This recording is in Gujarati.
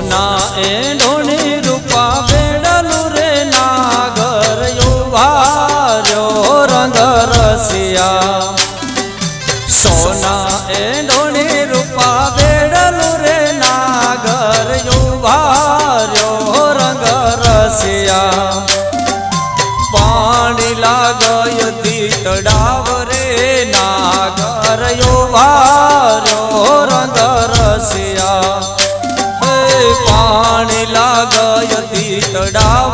સોના એ ઢોણી રૂપા બેડલું રે નાગર યુવાર્યો રંગ રસિયા સોના એ ઢોણી રૂપા બેડલું રે નાગર યુવાર્યો રંગ રસિયા પાણી લાગય તળાવ રે નાગર યુવાર્યો રંગ રસિયા પાણી લાગય તળાવ